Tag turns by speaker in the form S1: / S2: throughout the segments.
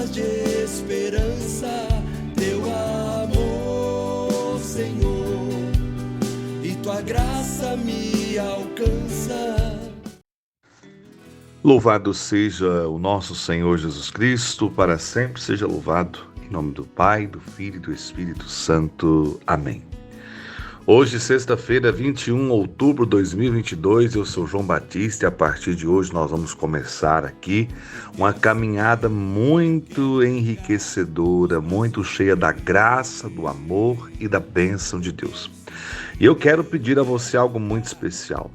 S1: palavras de esperança, teu amor, Senhor, e tua graça me alcança.
S2: Louvado seja o nosso Senhor Jesus Cristo, para sempre seja louvado, em nome do Pai, do Filho e do Espírito Santo. Amém. Hoje, sexta-feira, 21 de outubro de 2022, eu sou João Batista e a partir de hoje nós vamos começar aqui uma caminhada muito enriquecedora, muito cheia da graça, do amor e da bênção de Deus. E eu quero pedir a você algo muito especial.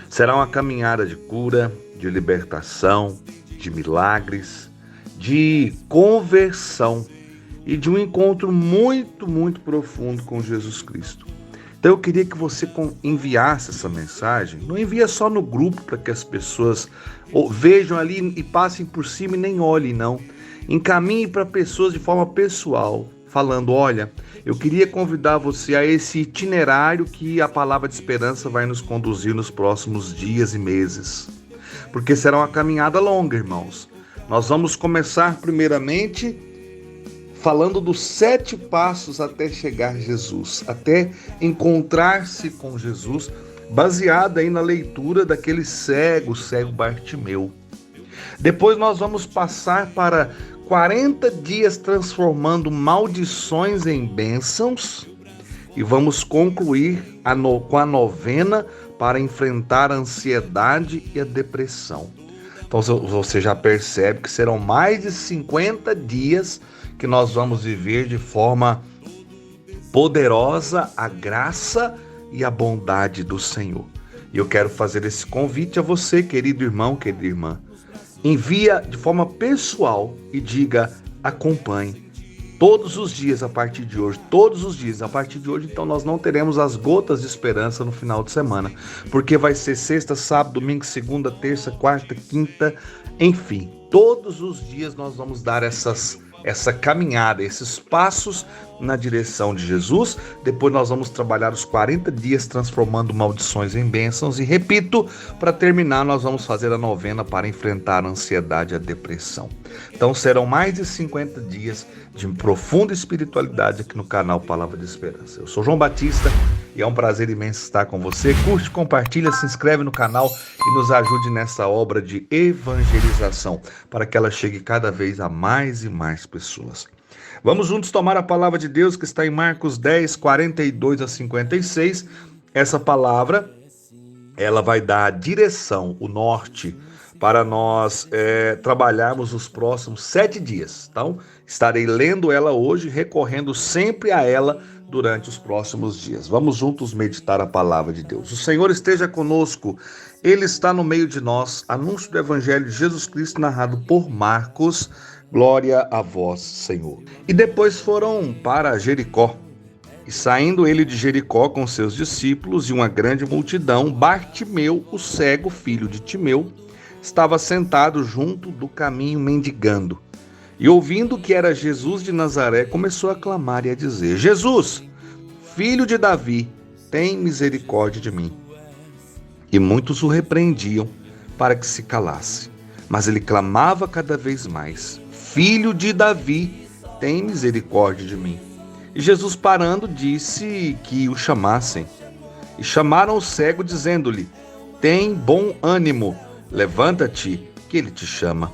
S2: Será uma caminhada de cura, de libertação, de milagres, de conversão e de um encontro muito, muito profundo com Jesus Cristo. Então eu queria que você enviasse essa mensagem, não envia só no grupo para que as pessoas vejam ali e passem por cima e nem olhem, não. Encaminhe para pessoas de forma pessoal, falando, olha, eu queria convidar você a esse itinerário que a palavra de esperança vai nos conduzir nos próximos dias e meses. Porque será uma caminhada longa, irmãos. Nós vamos começar primeiramente falando dos 7 passos até chegar a Jesus, até encontrar-se com Jesus, baseada aí na leitura daquele cego Bartimeu. Depois nós vamos passar para 40 dias transformando maldições em bênçãos e vamos concluir com a novena para enfrentar a ansiedade e a depressão. Então você já percebe que serão mais de 50 dias que nós vamos viver de forma poderosa a graça e a bondade do Senhor. E eu quero fazer esse convite a você, querido irmão, querida irmã. Envia de forma pessoal e diga, acompanhe todos os dias a partir de hoje, todos os dias a partir de hoje. Então nós não teremos as gotas de esperança no final de semana, porque vai ser sexta, sábado, domingo, segunda, terça, quarta, quinta, enfim, todos os dias nós vamos dar essa caminhada, esses passos na direção de Jesus. Depois nós vamos trabalhar os 40 dias transformando maldições em bênçãos e, repito, para terminar nós vamos fazer a novena para enfrentar a ansiedade e a depressão. Então serão mais de 50 dias de profunda espiritualidade aqui no canal Palavra de Esperança. Eu sou João Batista e é um prazer imenso estar com você. Curte, compartilha, se inscreve no canal e nos ajude nessa obra de evangelização para que ela chegue cada vez a mais e mais pessoas. Vamos juntos tomar a palavra de Deus que está em Marcos 10, 42 a 56. Essa palavra, ela vai dar a direção, o norte, para nós trabalharmos os próximos 7 dias. Então, estarei lendo ela hoje, recorrendo sempre a ela durante os próximos dias. Vamos juntos meditar a palavra de Deus. O Senhor esteja conosco, Ele está no meio de nós. Anúncio do Evangelho de Jesus Cristo narrado por Marcos. Glória a vós, Senhor. E depois foram para Jericó. E saindo ele de Jericó com seus discípulos e uma grande multidão, Bartimeu, o cego, filho de Timeu, estava sentado junto do caminho mendigando. E ouvindo que era Jesus de Nazaré, começou a clamar e a dizer, Jesus, filho de Davi, tem misericórdia de mim. E muitos o repreendiam para que se calasse. Mas ele clamava cada vez mais, filho de Davi, tem misericórdia de mim. E Jesus parando disse que o chamassem. E chamaram o cego dizendo-lhe, tem bom ânimo, levanta-te, que ele te chama.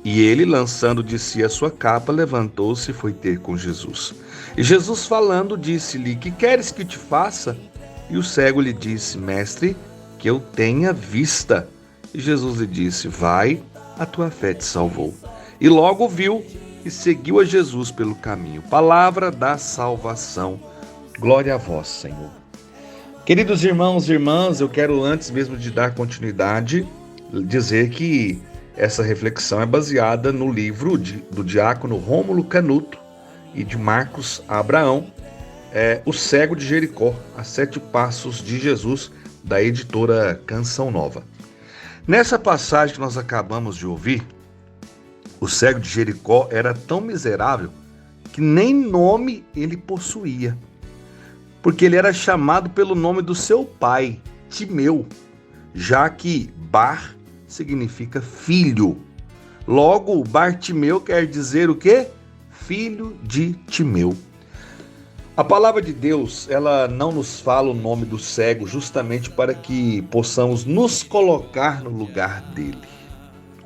S2: E ele, lançando de si a sua capa, levantou-se e foi ter com Jesus. E Jesus falando, disse-lhe, que queres que te faça? E o cego lhe disse, mestre, que eu tenha vista. E Jesus lhe disse, vai, a tua fé te salvou. E logo viu e seguiu a Jesus pelo caminho. Palavra da salvação. Glória a vós, Senhor. Queridos irmãos e irmãs, eu quero, antes mesmo de dar continuidade, dizer que essa reflexão é baseada no livro do diácono Rômulo Canuto e de Marcos Abraão, O Cego de Jericó, As 7 Passos de Jesus, da editora Canção Nova. Nessa passagem que nós acabamos de ouvir, o cego de Jericó era tão miserável que nem nome ele possuía, porque ele era chamado pelo nome do seu pai, Timeu, já que Bar significa filho. Logo, Bartimeu quer dizer o quê? Filho de Timeu. A palavra de Deus, ela não nos fala o nome do cego justamente para que possamos nos colocar no lugar dele.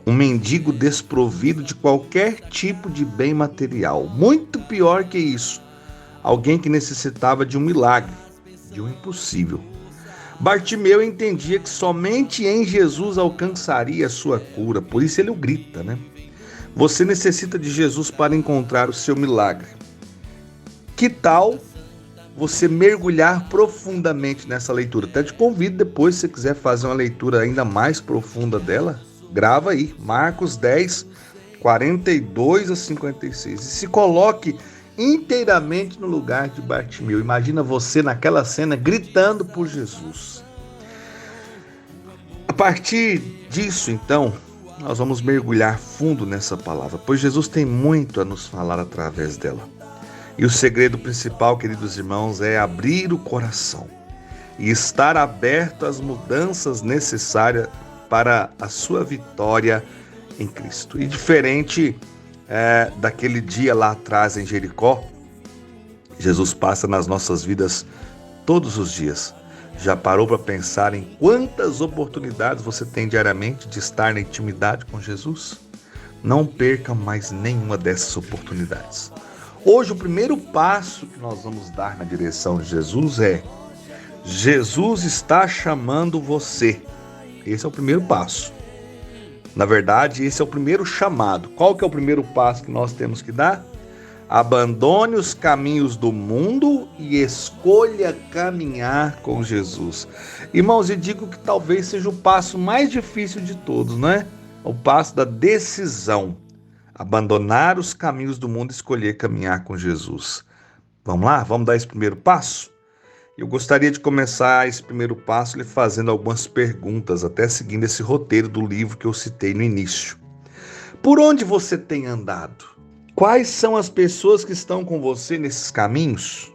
S2: Um mendigo desprovido de qualquer tipo de bem material. Muito pior que isso, alguém que necessitava de um milagre, de um impossível. Bartimeu entendia que somente em Jesus alcançaria a sua cura, por isso ele o grita, né? Você necessita de Jesus para encontrar o seu milagre. Que tal você mergulhar profundamente nessa leitura? Até te convido depois, se você quiser fazer uma leitura ainda mais profunda dela, grava aí, Marcos 10, 42 a 56. E se coloque inteiramente no lugar de Bartimeu. Imagina você naquela cena gritando por Jesus. A partir disso, então, nós vamos mergulhar fundo nessa palavra, pois Jesus tem muito a nos falar através dela. E o segredo principal, queridos irmãos, é abrir o coração e estar aberto às mudanças necessárias para a sua vitória em Cristo. E diferente daquele dia lá atrás em Jericó, Jesus passa nas nossas vidas todos os dias. Já parou para pensar em quantas oportunidades você tem diariamente de estar na intimidade com Jesus? Não perca mais nenhuma dessas oportunidades. Hoje, o primeiro passo que nós vamos dar na direção de Jesus é: Jesus está chamando você. Esse é o primeiro passo. Na verdade, esse é o primeiro chamado. Qual que é o primeiro passo que nós temos que dar? Abandone os caminhos do mundo e escolha caminhar com Jesus. Irmãos, eu digo que talvez seja o passo mais difícil de todos, não é? O passo da decisão. Abandonar os caminhos do mundo e escolher caminhar com Jesus. Vamos lá? Vamos dar esse primeiro passo? Eu gostaria de começar esse primeiro passo lhe fazendo algumas perguntas, até seguindo esse roteiro do livro que eu citei no início. Por onde você tem andado? Quais são as pessoas que estão com você nesses caminhos?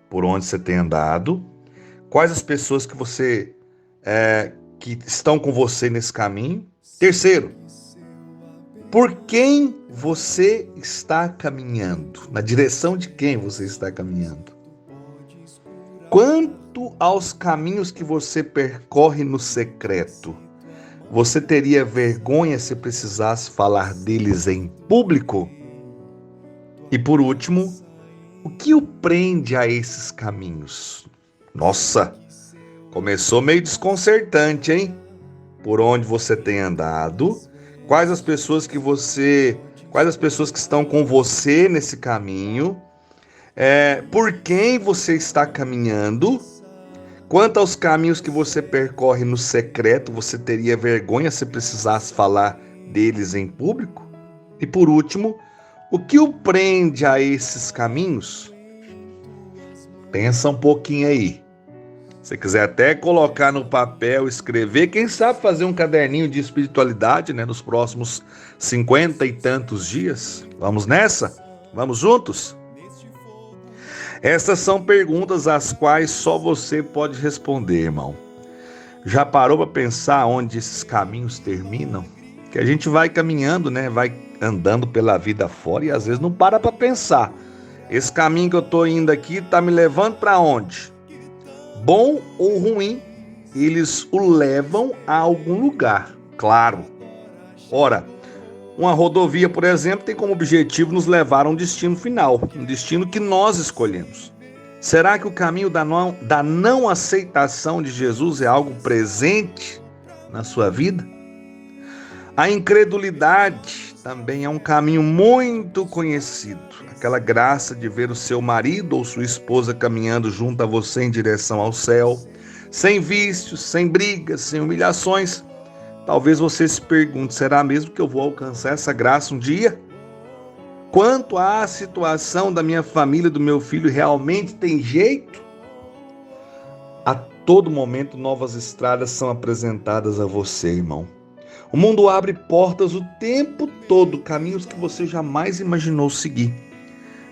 S2: Por onde você tem andado? Quais as pessoas que estão com você nesse caminho? Terceiro, por quem você está caminhando? Na direção de quem você está caminhando? Quanto aos caminhos que você percorre no secreto, você teria vergonha se precisasse falar deles em público? E por último, o que o prende a esses caminhos? Nossa, começou meio desconcertante, hein? Por onde você tem andado? Quais as pessoas que estão com você nesse caminho? Por quem você está caminhando? Quanto aos caminhos que você percorre no secreto, você teria vergonha se precisasse falar deles em público? E por último, o que o prende a esses caminhos? Pensa um pouquinho aí. Se quiser até colocar no papel, escrever, quem sabe fazer um caderninho de espiritualidade, né, nos próximos 50 e tantos dias. Vamos nessa? Vamos juntos? Essas são perguntas às quais só você pode responder, irmão. Já parou para pensar onde esses caminhos terminam? Que a gente vai caminhando, né? Vai andando pela vida fora e às vezes não para pensar. Esse caminho que eu estou indo aqui está me levando para onde? Bom ou ruim, eles o levam a algum lugar, claro. Ora, uma rodovia, por exemplo, tem como objetivo nos levar a um destino final, um destino que nós escolhemos. Será que o caminho da não aceitação de Jesus é algo presente na sua vida? A incredulidade também é um caminho muito conhecido. Aquela graça de ver o seu marido ou sua esposa caminhando junto a você em direção ao céu, sem vícios, sem brigas, sem humilhações. Talvez você se pergunte, será mesmo que eu vou alcançar essa graça um dia? Quanto à situação da minha família, do meu filho, realmente tem jeito? A todo momento, novas estradas são apresentadas a você, irmão. O mundo abre portas o tempo todo, caminhos que você jamais imaginou seguir.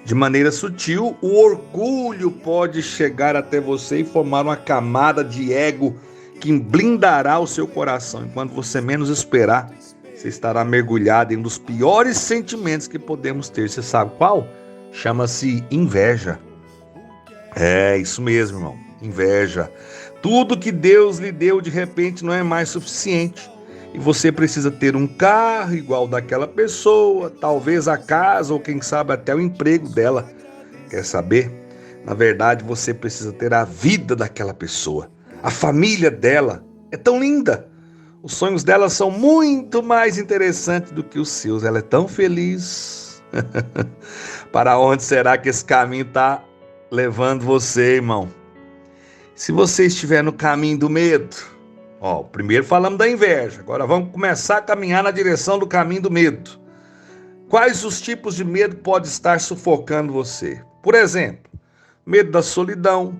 S2: De maneira sutil, o orgulho pode chegar até você e formar uma camada de ego que blindará o seu coração. E quando você menos esperar, você estará mergulhado em um dos piores sentimentos que podemos ter. Você sabe qual? Chama-se inveja. É isso mesmo, irmão. Inveja. Tudo que Deus lhe deu de repente não é mais suficiente. E você precisa ter um carro igual daquela pessoa, talvez a casa ou quem sabe até o emprego dela. Quer saber? Na verdade, você precisa ter a vida daquela pessoa. A família dela é tão linda. Os sonhos dela são muito mais interessantes do que os seus. Ela é tão feliz. Para onde será que esse caminho está levando você, irmão? Se você estiver no caminho do medo, primeiro falamos da inveja, agora vamos começar a caminhar na direção do caminho do medo. Quais os tipos de medo podem estar sufocando você? Por exemplo, medo da solidão,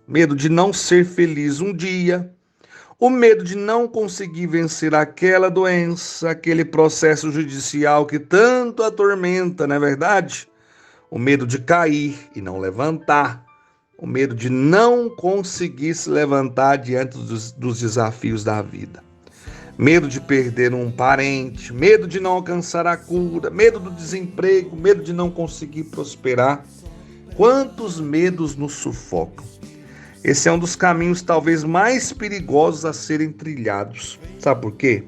S2: medo de não ser feliz um dia, o medo de não conseguir vencer aquela doença, aquele processo judicial que tanto atormenta, não é verdade? O medo de cair e não levantar, o medo de não conseguir se levantar diante dos desafios da vida. Medo de perder um parente, medo de não alcançar a cura, medo do desemprego, medo de não conseguir prosperar. Quantos medos nos sufocam? Esse é um dos caminhos talvez mais perigosos a serem trilhados. Sabe por quê?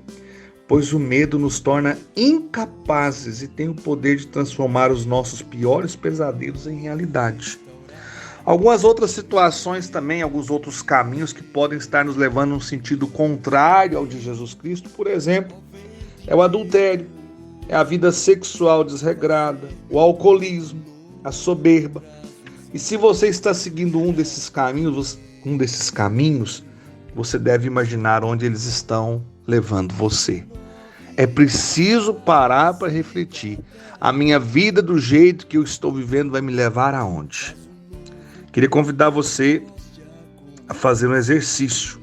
S2: Pois o medo nos torna incapazes e tem o poder de transformar os nossos piores pesadelos em realidade. Algumas outras situações também, alguns outros caminhos que podem estar nos levando num sentido contrário ao de Jesus Cristo, por exemplo, é o adultério, é a vida sexual desregrada, o alcoolismo, a soberba. E se você está seguindo um desses caminhos, você deve imaginar onde eles estão levando você. É preciso parar para refletir. A minha vida do jeito que eu estou vivendo vai me levar aonde? Queria convidar você a fazer um exercício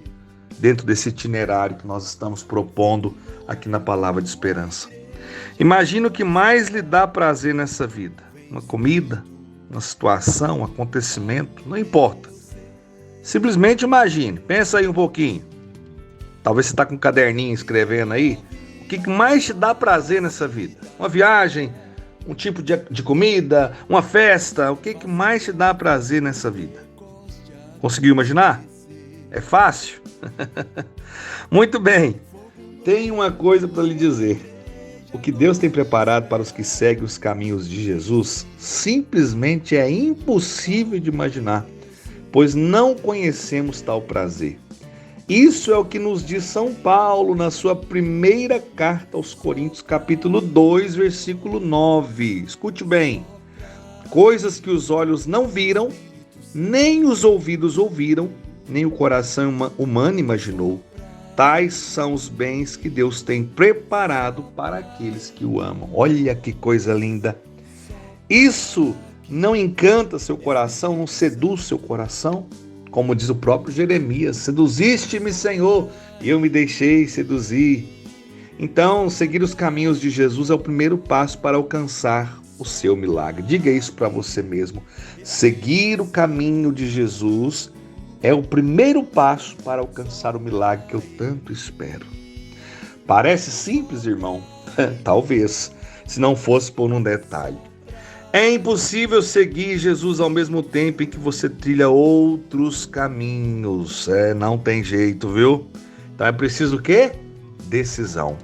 S2: dentro desse itinerário que nós estamos propondo aqui na Palavra de Esperança. Imagina o que mais lhe dá prazer nessa vida. Uma comida, uma situação, um acontecimento, não importa. Simplesmente imagine, pensa aí um pouquinho. Talvez você está com um caderninho escrevendo aí. O que mais te dá prazer nessa vida? Uma viagem, um tipo de comida, uma festa. O que mais te dá prazer nessa vida? Conseguiu imaginar? É fácil? Muito bem. Tenho uma coisa para lhe dizer. O que Deus tem preparado para os que seguem os caminhos de Jesus simplesmente é impossível de imaginar, pois não conhecemos tal prazer. Isso é o que nos diz São Paulo na sua primeira carta aos Coríntios, capítulo 2, versículo 9. Escute bem. Coisas que os olhos não viram, nem os ouvidos ouviram, nem o coração humano imaginou. Tais são os bens que Deus tem preparado para aqueles que o amam. Olha que coisa linda. Isso não encanta seu coração, não seduz seu coração? Como diz o próprio Jeremias, seduziste-me, Senhor, e eu me deixei seduzir. Então, seguir os caminhos de Jesus é o primeiro passo para alcançar o seu milagre. Diga isso para você mesmo. Seguir o caminho de Jesus é o primeiro passo para alcançar o milagre que eu tanto espero. Parece simples, irmão? Talvez, se não fosse por um detalhe. É impossível seguir Jesus ao mesmo tempo em que você trilha outros caminhos. Não tem jeito, viu? Então é preciso o quê? Decisão.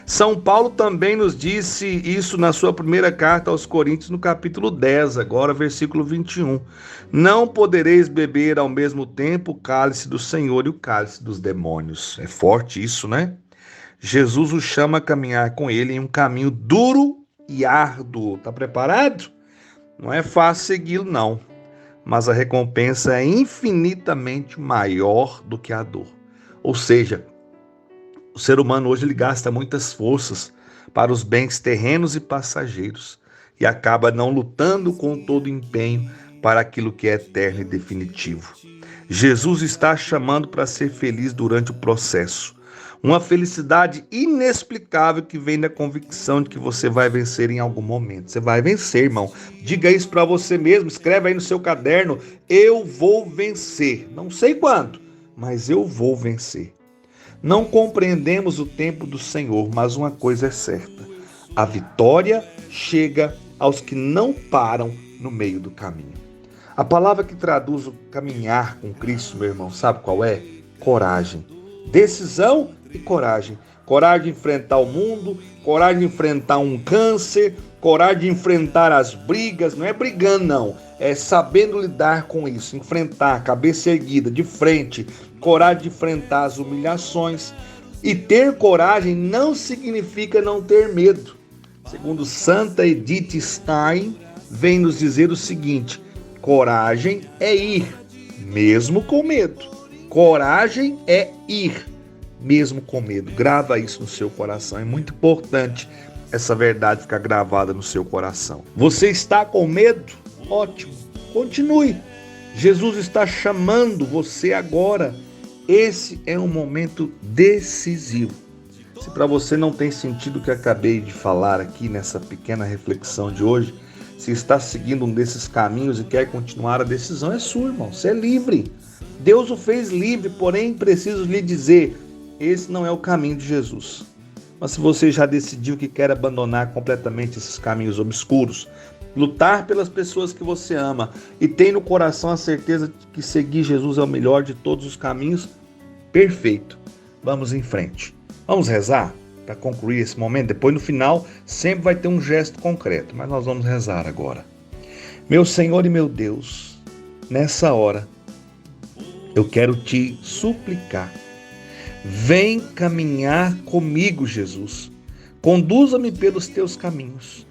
S2: São Paulo também nos disse isso na sua primeira carta aos Coríntios, no capítulo 10, agora versículo 21. Não podereis beber ao mesmo tempo o cálice do Senhor e o cálice dos demônios. É forte isso, né? Jesus o chama a caminhar com ele em um caminho duro e árduo. Está preparado? Não é fácil segui-lo, não. Mas a recompensa é infinitamente maior do que a dor. Ou seja, o ser humano hoje ele gasta muitas forças para os bens terrenos e passageiros e acaba não lutando com todo empenho para aquilo que é eterno e definitivo. Jesus está chamando para ser feliz durante o processo. Uma felicidade inexplicável que vem da convicção de que você vai vencer em algum momento. Você vai vencer, irmão. Diga isso para você mesmo. Escreve aí no seu caderno. Eu vou vencer. Não sei quando, mas eu vou vencer. Não compreendemos o tempo do Senhor, mas uma coisa é certa: a vitória chega aos que não param no meio do caminho. A palavra que traduz o caminhar com Cristo, meu irmão, sabe qual é? Coragem. Decisão e coragem. Coragem de enfrentar o mundo, coragem de enfrentar um câncer, coragem de enfrentar as brigas. Não é brigando, não. É sabendo lidar com isso, enfrentar, cabeça erguida, de frente, coragem de enfrentar as humilhações. E ter coragem não significa não ter medo. Segundo Santa Edith Stein, vem nos dizer o seguinte: coragem é ir, mesmo com medo. Coragem é ir, mesmo com medo. Grava isso no seu coração. É muito importante essa verdade ficar gravada no seu coração. Você está com medo? Ótimo, continue. Jesus está chamando você agora. Esse é um momento decisivo. Se para você não tem sentido o que acabei de falar aqui nessa pequena reflexão de hoje, se está seguindo um desses caminhos e quer continuar, a decisão é sua, irmão. Você é livre. Deus o fez livre, porém preciso lhe dizer, esse não é o caminho de Jesus. Mas se você já decidiu que quer abandonar completamente esses caminhos obscuros, lutar pelas pessoas que você ama e tem no coração a certeza de que seguir Jesus é o melhor de todos os caminhos, perfeito. Vamos em frente. Vamos rezar para concluir esse momento. Depois, no final, sempre vai ter um gesto concreto, mas nós vamos rezar agora. Meu Senhor e meu Deus, nessa hora, eu quero te suplicar. Vem caminhar comigo, Jesus. Conduza-me pelos teus caminhos.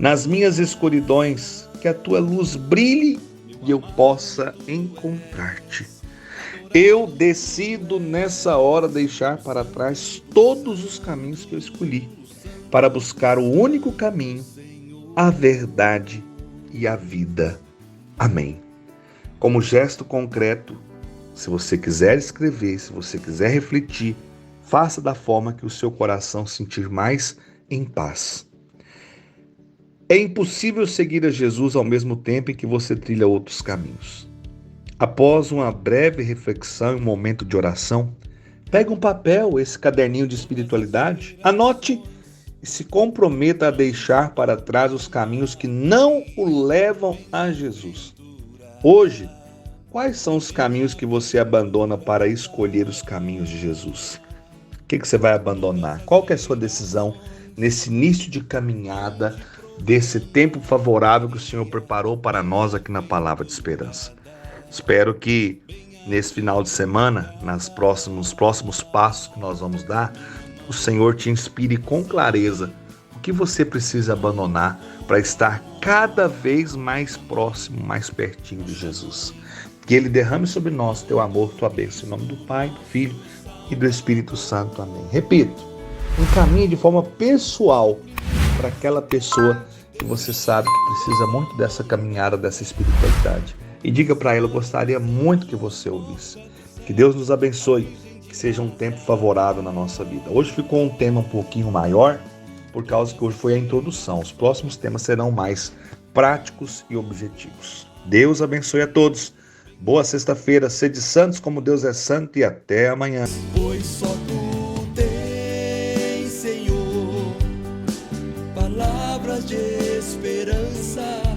S2: Nas minhas escuridões, que a tua luz brilhe e eu possa encontrar-te. Eu decido nessa hora deixar para trás todos os caminhos que eu escolhi, para buscar o único caminho, a verdade e a vida. Amém. Como gesto concreto, se você quiser escrever, se você quiser refletir, faça da forma que o seu coração sentir mais em paz. É impossível seguir a Jesus ao mesmo tempo em que você trilha outros caminhos. Após uma breve reflexão e um momento de oração, pegue um papel, esse caderninho de espiritualidade, anote e se comprometa a deixar para trás os caminhos que não o levam a Jesus. Hoje, quais são os caminhos que você abandona para escolher os caminhos de Jesus? O que você vai abandonar? Qual que é a sua decisão nesse início de caminhada, desse tempo favorável que o Senhor preparou para nós aqui na Palavra de Esperança? Espero que nesse final de semana, nos próximos passos que nós vamos dar, o Senhor te inspire com clareza o que você precisa abandonar para estar cada vez mais próximo, mais pertinho de Jesus. Que Ele derrame sobre nós teu amor, tua bênção. Em nome do Pai, do Filho e do Espírito Santo. Amém. Repito, encaminhe de forma pessoal para aquela pessoa que você sabe que precisa muito dessa caminhada, dessa espiritualidade. E diga para ela, eu gostaria muito que você ouvisse. Que Deus nos abençoe, que seja um tempo favorável na nossa vida. Hoje ficou um tema um pouquinho maior, por causa que hoje foi a introdução. Os próximos temas serão mais práticos e objetivos. Deus abençoe a todos. Boa sexta-feira, sede santos como Deus é santo e até amanhã.
S1: Pois só tu tens, Senhor, palavras de esperança.